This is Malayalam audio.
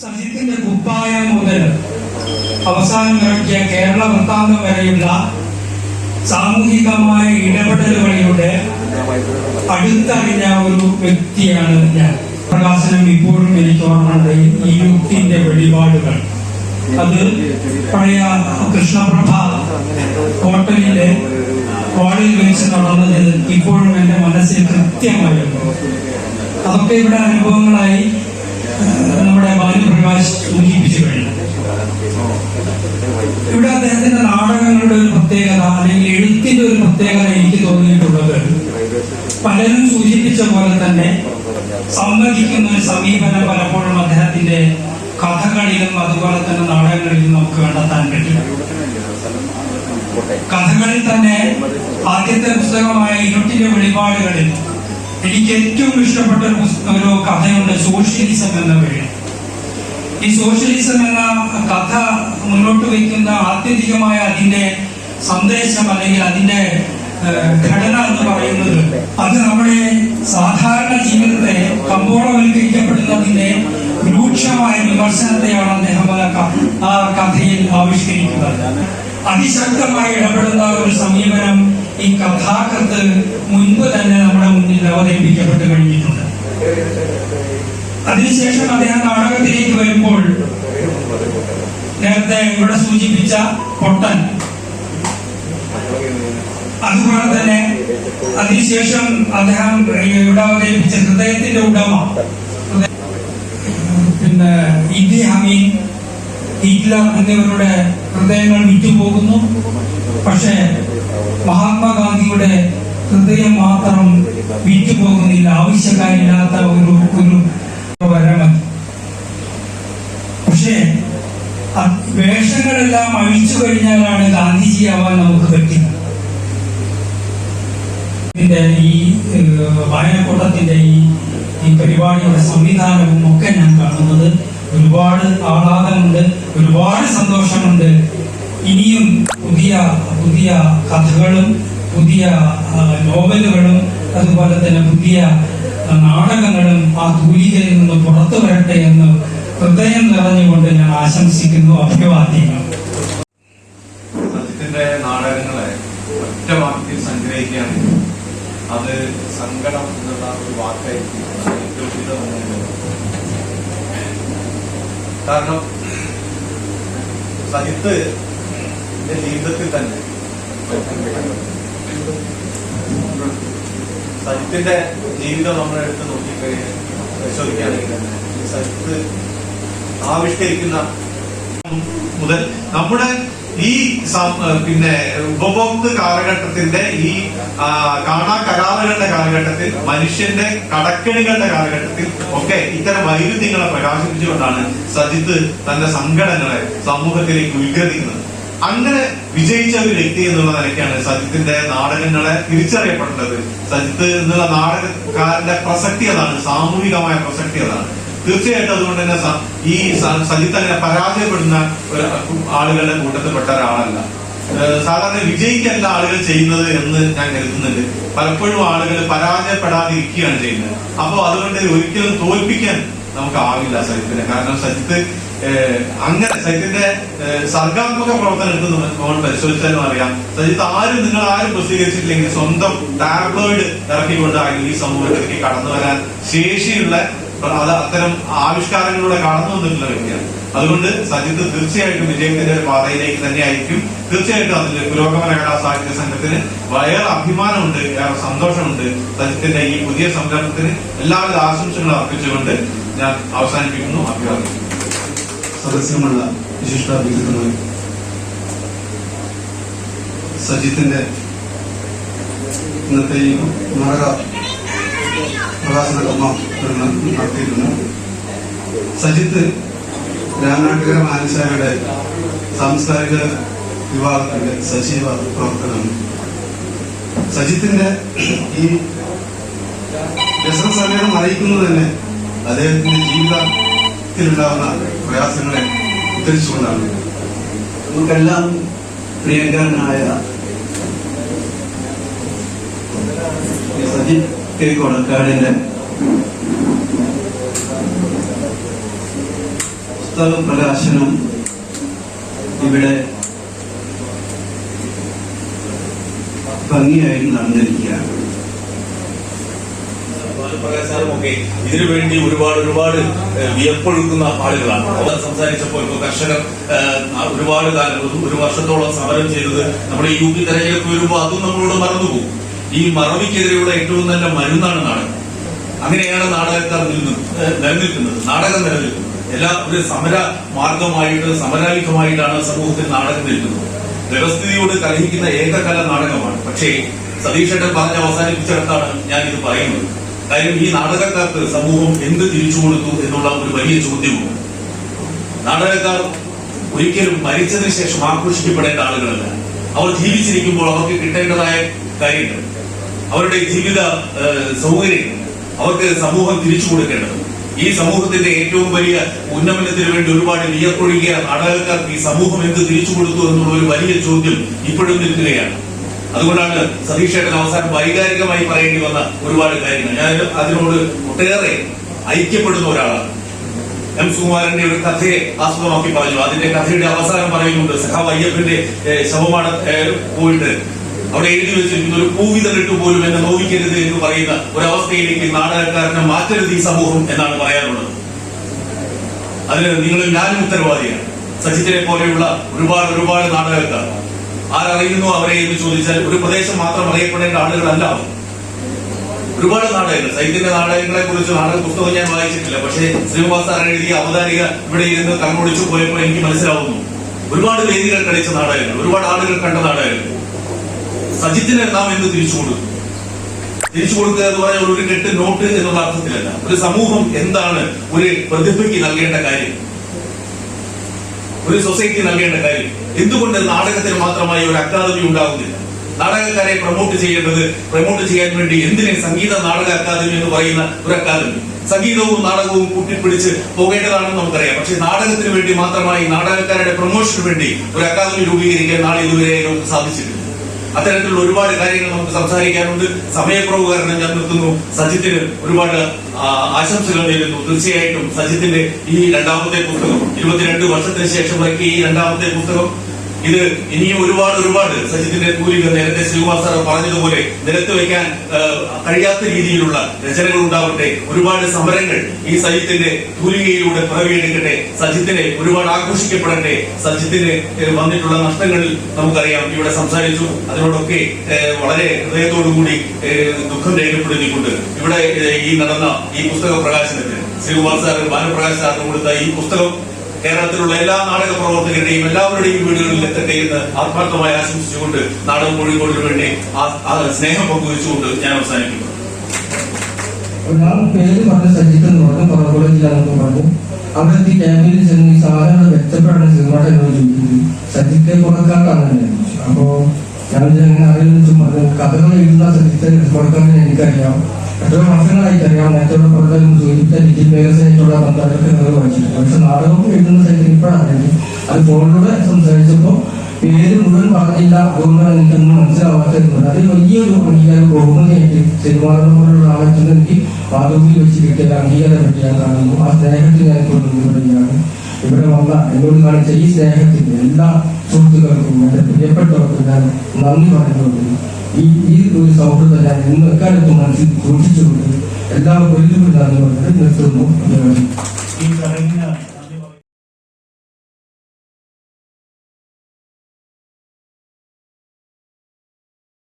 സജിത്തിന്റെ കുപ്പായം മുതൽ അവസാനം ഇറക്കിയ കേരള വൃത്താന്തം വരെയുള്ള സാമൂഹികമായ ഇടപെടലുകളിലൂടെ അടുത്തറിഞ്ഞ ഒരു വ്യക്തിയാണ് ഞാൻ. പ്രകാശനം ഇപ്പോഴും എനിക്ക് ഓർമ്മയുണ്ട്. ഈ യുക്തിന്റെ വെളിപാടുകൾ അത് പഴയ കൃഷ്ണപ്രഭ ഹോട്ടലിലെ ഹാളിൽ വെച്ച് നടന്നത് ഇപ്പോഴും എന്റെ മനസ്സിൽ കൃത്യമായിരുന്നു. അതൊക്കെ ഇവിടെ അനുഭവങ്ങളായി നമ്മുടെ ബാലപ്രകാശ് സൂചിപ്പിച്ചു കഴിഞ്ഞു. ഇവിടെ അദ്ദേഹത്തിന്റെ നാടകങ്ങളുടെ ഒരു പ്രത്യേകത അല്ലെങ്കിൽ എഴുത്തിന്റെ ഒരു പ്രത്യേകത എനിക്ക് തോന്നിയിട്ടുള്ളത്, പലരും സൂചിപ്പിച്ച പോലെ തന്നെ സമ്മതിക്കുന്ന ഒരു സമീപനം പലപ്പോഴും അദ്ദേഹത്തിന്റെ കഥകളിലും അതുപോലെ തന്നെ നാടകങ്ങളിലും നമുക്ക് കണ്ടെത്താൻ പറ്റും. കഥകളിൽ തന്നെ ആദ്യത്തെ പുസ്തകമായ ഇരുട്ടിന്റെ വെളിപാടുകളിൽ എനിക്ക് ഏറ്റവും ഇഷ്ടപ്പെട്ട ഒരു കഥയുണ്ട്, സോഷ്യലിസം എന്ന പേര്. ഈ സോഷ്യലിസം എന്ന കഥ മുന്നോട്ട് വയ്ക്കുന്ന ആത്യന്തികമായ അതിന്റെ സന്ദേശം അല്ലെങ്കിൽ അതിന്റെ ഘടന എന്ന് പറയുന്നത്, അത് നമ്മുടെ സാധാരണ ജീവിതത്തെ കമ്പോളവൽക്കരിക്കപ്പെടുന്നതിന്റെ രൂക്ഷമായ വിമർശനത്തെയാണ് അദ്ദേഹം ആ കഥയിൽ ആവിഷ്കരിക്കുന്നത്. അതിശക്തമായി ഇടപെടുന്ന ഒരു സമീപനം ഈ കഥാകൃത്ത് മുൻപ് തന്നെ നമ്മുടെ മുന്നിൽ അവതരിപ്പിക്കപ്പെട്ട് കഴിഞ്ഞിട്ടുണ്ട്. അതിനുശേഷം അദ്ദേഹം നാടകത്തിലേക്ക് വരുമ്പോൾ നേരത്തെ ഇവിടെ സൂചിപ്പിച്ച പൊട്ടൻ, അതുപോലെ തന്നെ അതിനുശേഷം അദ്ദേഹം ഇവിടെ അവതരിപ്പിച്ച ഹൃദയത്തിന്റെ ഉടമ, പിന്നെ ഇദി അമീൻ, ഹിറ്റ്ലർ എന്നിവരുടെ ഹൃദയങ്ങൾ വിറ്റുപോകുന്നു. പക്ഷെ മഹാത്മാഗാന്ധിയുടെ ഹൃദയം മാത്രം വിറ്റുപോകുന്നില്ല. ആവശ്യക്കാരില്ലാത്ത ഒരു വരമതി. പക്ഷേ വേഷങ്ങളെല്ലാം അഴിച്ചു കഴിഞ്ഞാലാണ് ഗാന്ധിജിയാവാൻ നമുക്ക് പറ്റുന്നത്. ഇതിന്റെ ഈ വായനക്കൂട്ടത്തിന്റെ ഈ പരിപാടിയുടെ സംവിധാനവും ഒക്കെ ഞാൻ കാണുന്നത് ഒരുപാട് ആഹ്ലാദമുണ്ട്, ഒരുപാട് സന്തോഷമുണ്ട്. ഇനിയും പുതിയ പുതിയ കഥകളും പുതിയ നോവലുകളും അതുപോലെ തന്നെ പുതിയ നാടകങ്ങളും ആ തൂലികയിൽ നിന്ന് പുറത്തു വരട്ടെ എന്ന് ഹൃദയം നിറഞ്ഞുകൊണ്ട് ഞാൻ ആശംസിക്കുന്നു. അഭിവാദ്യങ്ങൾ. സജിത്തിന്റെ നാടകങ്ങളെ ഒറ്റ വാക്കിൽ സംഗ്രഹിക്കുകയാണെങ്കിൽ അത് സങ്കടം എന്നുള്ള ഒരു വാക്കായിരിക്കും. കാരണം സജിത്ത് ജീവിതത്തിൽ തന്നെ സജിത്തിന്റെ ജീവിതം നമ്മൾ എടുത്ത് നോക്കിക്കഴിഞ്ഞാൽ പരിശോധിക്കുകയാണെങ്കിൽ തന്നെ സജിത്ത് ആവിഷ്കരിക്കുന്ന മുതൽ നമ്മുടെ ഈ പിന്നെ ഉപഭോക്തൃ കാലഘട്ടത്തിന്റെ ഈ കാണാ കരാറുകളുടെ കാലഘട്ടത്തിൽ, മനുഷ്യന്റെ കടക്കെണികളുടെ കാലഘട്ടത്തിൽ ഒക്കെ ഇത്തരം വൈരുദ്ധ്യങ്ങളെ പ്രകാശിപ്പിച്ചുകൊണ്ടാണ് സജിത്ത് തന്റെ സങ്കടങ്ങളെ സമൂഹത്തിലേക്ക് ഉദ്ഗ്രഹിക്കുന്നത്. അങ്ങനെ വിജയിച്ച ഒരു വ്യക്തി എന്നുള്ള നിലയ്ക്കാണ് സജിത്തിന്റെ നാടകങ്ങളെ തിരിച്ചറിയപ്പെട്ടത്. സജിത്ത് എന്നുള്ള നാടകക്കാരന്റെ പ്രസക്തി അതാണ്, സാമൂഹികമായ പ്രസക്തി അതാണ്. തീർച്ചയായിട്ടും അതുകൊണ്ട് തന്നെ ഈ സജിത്ത് അങ്ങനെ പരാജയപ്പെടുന്ന ആളുകളുടെ കൂട്ടത്തിൽപ്പെട്ട ഒരാളല്ല. സാധാരണ വിജയിക്കല്ല ആളുകൾ ചെയ്യുന്നത് എന്ന് ഞാൻ കരുതുന്നുണ്ട്. പലപ്പോഴും ആളുകൾ പരാജയപ്പെടാതിരിക്കുകയാണ് ചെയ്യുന്നത്. അപ്പോൾ അതുകൊണ്ട് ഒരിക്കലും തോൽപ്പിക്കാൻ നമുക്കാവില്ല സജിത്തിനെ. കാരണം സജിത്ത് അങ്ങനെ സജിത്തിന്റെ സർഗാത്മക പ്രവർത്തനം എടുത്ത് നമ്മൾ പരിശോധിച്ചാലും അറിയാം, സജിത്ത് നിങ്ങൾ ആരും പ്രസിദ്ധീകരിച്ചിട്ടില്ലെങ്കിൽ സ്വന്തം ടാബ്ലോയിഡ് ഇറക്കിക്കൊണ്ടായിരുന്നു ഈ സമൂഹത്തിലേക്ക് കടന്നു വരാൻ ശേഷിയുള്ള അത്തരം ആവിഷ്കാരങ്ങളിലൂടെ കടന്നു വന്നിട്ടുള്ള വ്യക്തിയാണ്. അതുകൊണ്ട് സജിത്ത് തീർച്ചയായിട്ടും വിജയത്തിന്റെ പാതയിലേക്ക് തന്നെയായിരിക്കും. തീർച്ചയായിട്ടും അതിൽ പുരോഗമന കലാ സാഹിത്യ സംഘത്തിന് വളരെ അഭിമാനമുണ്ട്, ഏറെ സന്തോഷമുണ്ട്. സജിത്തിന്റെ ഈ പുതിയ സംരംഭത്തിന് എല്ലാവിധ ആശംസകളും അർപ്പിച്ചുകൊണ്ട് ഞാൻ അവസാനിപ്പിക്കുന്നു. അഭിവാദ്യം. സദസ്യമുള്ള വിശിഷ്ടാതിഥികൾ, സജിത്തിന്റെ ഇന്നത്തെ ഈ നാടക പ്രകാശന കർമ്മം നടത്തിയിരുന്നു. സജിത്ത് രാമനാട്ടുകര മാനസായുടെ സാംസ്കാരിക വിഭാഗത്തിന്റെ സജീവ പ്രവർത്തനമാണ്. സജിത്തിന്റെ ഈ രസസമേതം അറിയിക്കുന്നത് തന്നെ അദ്ദേഹത്തിന്റെ ജീവിതത്തിലുണ്ടാകുന്ന പ്രയാസങ്ങളെ ഉദ്ധരിച്ചുകൊണ്ടാണ്. നമുക്കെല്ലാം പ്രിയങ്കരനായ സജിത്ത് കെ കൊടക്കാടിന്റെ പുസ്തക പ്രകാശനം ഇവിടെ ഭംഗിയായി നടന്നിരിക്കുകയാണ്. പ്രകാശനമൊക്കെ ഇതിനു വേണ്ടി ഒരുപാട് വിയപ്പൊഴുക്കുന്ന ആളുകളാണ്. അവർ സംസാരിച്ചപ്പോൾ ഇപ്പോൾ കർഷകർ ഒരുപാട് കാലം, ഒരു വർഷത്തോളം സമരം ചെയ്തത് നമ്മുടെ UP തെരഞ്ഞെടുപ്പ് വരുമ്പോൾ അതും നമ്മളോട് മറന്നുപോകും. ഈ മറവിക്കെതിരെയുള്ള ഏറ്റവും നല്ല മരുന്നാണ് നാടകം. അങ്ങനെയാണ് നാടകക്കാർ നിലനിൽക്കുന്നത്, നാടകം നിലനിൽക്കുന്നത്. ഒരു സമര മാർഗമായിട്ട്, സമരായുധമായിട്ടാണ് സമൂഹത്തിൽ നാടകം നിൽക്കുന്നത്. വ്യവസ്ഥിതിയോട് കലഹിക്കുന്ന ഏകകല നാടകമാണ്. പക്ഷേ സതീഷേട്ടൻ പറഞ്ഞ് അവസാനിപ്പിച്ചിടത്താണ് ഞാൻ ഇത് പറയുന്നത്. കാര്യം ഈ നാടകക്കാർക്ക് സമൂഹം എന്ത് തിരിച്ചു കൊടുത്തു എന്നുള്ള ഒരു വലിയ ചോദ്യവും. നാടകക്കാർ ഒരിക്കലും മരിച്ചതിന് ശേഷം ആഘോഷിക്കപ്പെടേണ്ട ആളുകളല്ല. അവർ ജീവിച്ചിരിക്കുമ്പോൾ അവർക്ക് കിട്ടേണ്ടതായ കാര്യങ്ങൾ, അവരുടെ ജീവിത സൗകര്യങ്ങൾ അവർക്ക് സമൂഹം തിരിച്ചു കൊടുക്കേണ്ടത്. ഈ സമൂഹത്തിന്റെ ഏറ്റവും വലിയ ഉന്നമനത്തിന് വേണ്ടി ഒരുപാട് വിയപ്പൊഴുകിയ നാടകക്കാർക്ക് ഈ സമൂഹം എന്ത് തിരിച്ചു കൊടുത്തു എന്നുള്ള ഒരു വലിയ ചോദ്യം ഇപ്പോഴും നിൽക്കുകയാണ്. അതുകൊണ്ടാണ് സതീഷേട്ടൻ അവസാനം വൈകാരികമായി പറയേണ്ടി വന്ന ഒരുപാട് കാര്യങ്ങൾ. ഞാൻ അതിനോട് ഒട്ടേറെ ഐക്യപ്പെടുന്ന ഒരാളാണ്. M. സുകുമാരന്റെ ഒരു കഥയെ ആസ്പദമാക്കി പറഞ്ഞു. അതിന്റെ കഥയുടെ അവസാനം പറയുന്നുണ്ട്, സഖാവ് അയ്യപ്പന്റെ ശവമാണ് പോയിട്ട് അവിടെ എഴുതി വെച്ചിരിക്കുന്ന ഒരു പൂവിതറിട്ട് പോലും എന്നെ നോവിക്കരുത് എന്ന് പറയുന്ന ഒരവസ്ഥയിലേക്ക് നാടകക്കാരനെ മാറ്റരുത് ഈ സമൂഹം എന്നാണ് പറയാനുള്ളത്. അതിന് നിങ്ങളും ഞാനും ഉത്തരവാദിയാണ്. സജിത്തിനെ പോലെയുള്ള ഒരുപാട് നാടകക്കാർ ആരറിയുന്നു അവരെ എന്ന് ചോദിച്ചാൽ ഒരു പ്രദേശം മാത്രം അറിയപ്പെടേണ്ട ആളുകളല്ല അവർ. ഒരുപാട് നാടകങ്ങൾ, സൈത്യന്റെ നാടകങ്ങളെ കുറിച്ച് നാടക പുസ്തകം ഞാൻ വായിച്ചിട്ടില്ല. പക്ഷേ ശ്രീനിവാസ് സാർ എഴുതിയ അവതാരിക ഇവിടെ ഇരുന്ന് കണ്ണോടിച്ചു പോയപ്പോൾ എനിക്ക് മനസ്സിലാവുന്നു ഒരുപാട് വേദികൾ കളിച്ച നാടകങ്ങൾ, ഒരുപാട് ആളുകൾ കണ്ട നാടകങ്ങൾ. സജിത്തിനെ നാം എന്ന് തിരിച്ചു കൊടുക്കും. തിരിച്ചു കൊടുക്കുക എന്ന് പറഞ്ഞാൽ ഒരു കെട്ട് നോട്ട് എന്നുള്ള അർത്ഥത്തിലല്ല. ഒരു സമൂഹം എന്താണ് ഒരു പ്രതിഭയ്ക്ക് നൽകേണ്ട കാര്യം, ഒരു സൊസൈറ്റി നൽകേണ്ട കാര്യം. എന്തുകൊണ്ട് നാടകത്തിന് മാത്രമായി ഒരു അക്കാദമി ഉണ്ടാകുന്നില്ല? നാടകക്കാരെ പ്രൊമോട്ട് ചെയ്യാൻ വേണ്ടി എന്തിനെ സംഗീത നാടക അക്കാദമി എന്ന് പറയുന്ന ഒരു അക്കാദമി? സംഗീതവും നാടകവും കൂട്ടിപ്പിടിച്ച് പോകേണ്ടതാണെന്ന് നമുക്കറിയാം. പക്ഷെ നാടകത്തിന് വേണ്ടി മാത്രമായി, നാടകക്കാരുടെ പ്രൊമോഷന് വേണ്ടി ഒരു അക്കാദമി രൂപീകരിക്കാൻ നാളെ ഇതുവരെ നമുക്ക് സാധിച്ചിട്ടില്ല. അത്തരത്തിലുള്ള ഒരുപാട് കാര്യങ്ങൾ നമുക്ക് സംസാരിക്കാനുണ്ട്. സമയക്കുറവ് കാരണം ഞാൻ നിർത്തുന്നു. സജിത്തിന് ഒരുപാട് ആശംസകൾ നേരുന്നു. തീർച്ചയായിട്ടും സജിത്തിന്റെ ഈ രണ്ടാമത്തെ പുസ്തകം, 22 വർഷത്തിന് ശേഷം ഇറക്കിയ ഈ രണ്ടാമത്തെ പുസ്തകം, ഇത് ഇനിയും ഒരുപാട് സജിത്തിന്റെ തൂലിക നേരത്തെ ശ്രീകുമാർ സാർ പറഞ്ഞതുപോലെ നിരത്ത് വയ്ക്കാൻ കഴിയാത്ത രീതിയിലുള്ള രചനകൾ ഉണ്ടാവട്ടെ. ഒരുപാട് സമരങ്ങൾ ഈ സജിത്തിന്റെ തൂലികയിലൂടെ പിറവിയെടുക്കട്ടെ. സജിത്തിനെ ഒരുപാട് ആഘോഷിക്കപ്പെടട്ടെ. സജിത്തിന് വന്നിട്ടുള്ള നഷ്ടങ്ങളിൽ നമുക്കറിയാം, ഇവിടെ സംസാരിച്ചു. അതിനോടൊക്കെ വളരെ ഹൃദയത്തോടുകൂടി ദുഃഖം രേഖപ്പെടുത്തിക്കൊണ്ട് ഇവിടെ ഈ നടന്ന ഈ പുസ്തക പ്രകാശനത്തിന് ശ്രീകുമാർ സാർ, ബാലപ്രകാശ് സാറിന് കൊടുത്ത ഈ പുസ്തകം കേരളത്തിലുള്ള എല്ലാ നാടക പ്രവർത്തകരുടെയും എല്ലാവരുടെയും വീടുകളിൽ എത്തട്ടെ എന്ന് ആത്മാർത്ഥമായി ആശംസിച്ചുകൊണ്ട് നാടകം കോഴിക്കോടിന് വേണ്ടി സ്നേഹം പങ്കുവെച്ചുകൊണ്ട് ഞാൻ അവസാനിക്കുന്നു. ഒരാൾ പേര് പറഞ്ഞ സജിത്ത് എന്ന് പറഞ്ഞു, പറവൂരിലാണെന്ന് പറഞ്ഞു. അവിടുത്തെ ക്യാമ്പിൽ ചെന്ന് ഈ സാധനങ്ങൾ മെച്ചപ്പെടാൻ സിനിമ എന്നോട് ചോദിക്കുന്നത് സജിത്തെ പുറക്കാട്ടാണ്. അപ്പോ ഞാൻ ഇങ്ങനെ അറിയുന്ന കഥകൾ എഴുതുന്ന സജിത്തെ പുറക്കാരനെ എനിക്കറിയാം. എത്രയോ വർഷങ്ങളായിട്ടറിയാം. നേരത്തെ പുറത്തൊന്നും സൂചിപ്പിച്ച ഡിജിറ്റൽ മേഖലയായിട്ടുള്ള ബന്ധങ്ങളൊക്കെ വായിച്ചിട്ടുണ്ട്. പക്ഷെ നാടകം എഴുതുന്ന സജിത്തിന് ഇപ്പോഴാണെങ്കിൽ അത് ഫോണിലൂടെ സംസാരിച്ചപ്പോൾ പേര് മുഴുവൻ പറഞ്ഞില്ല. അതുകൊണ്ടാണ് എനിക്കൊന്നും മനസ്സിലാവാത്തത്. അത് വലിയൊരു ബഹുമതിയായിട്ട് സിനിമാറിനെ പോലുള്ള ആളെത്തുന്ന എനിക്ക് മാധവിയിൽ വെച്ച് കിട്ടിയ അംഗീകാരം പറ്റി ഞാൻ കാണുന്നു. ആ സ്നേഹത്തിൽ ഞാൻ കൊണ്ടുവരികയാണ്. ഇവിടെ വന്ന എന്നോട് കാണിച്ച ഈ സ്നേഹത്തിന് എല്ലാ സുഹൃത്തുക്കൾക്കും എന്റെ പ്രിയപ്പെട്ടവർക്കും ഞാൻ നന്ദി പറഞ്ഞുകൊണ്ട് ഈ ഒരു സൗഹൃദം ഞാൻ ഇന്ന് എക്കാലത്തും മനസ്സിൽ സൂക്ഷിച്ചുകൊണ്ട് എല്ലാവർക്കും ഒരുപാട് നന്ദി പറഞ്ഞിട്ട് നിർത്തുന്നു. ഈ ചടങ്ങിന്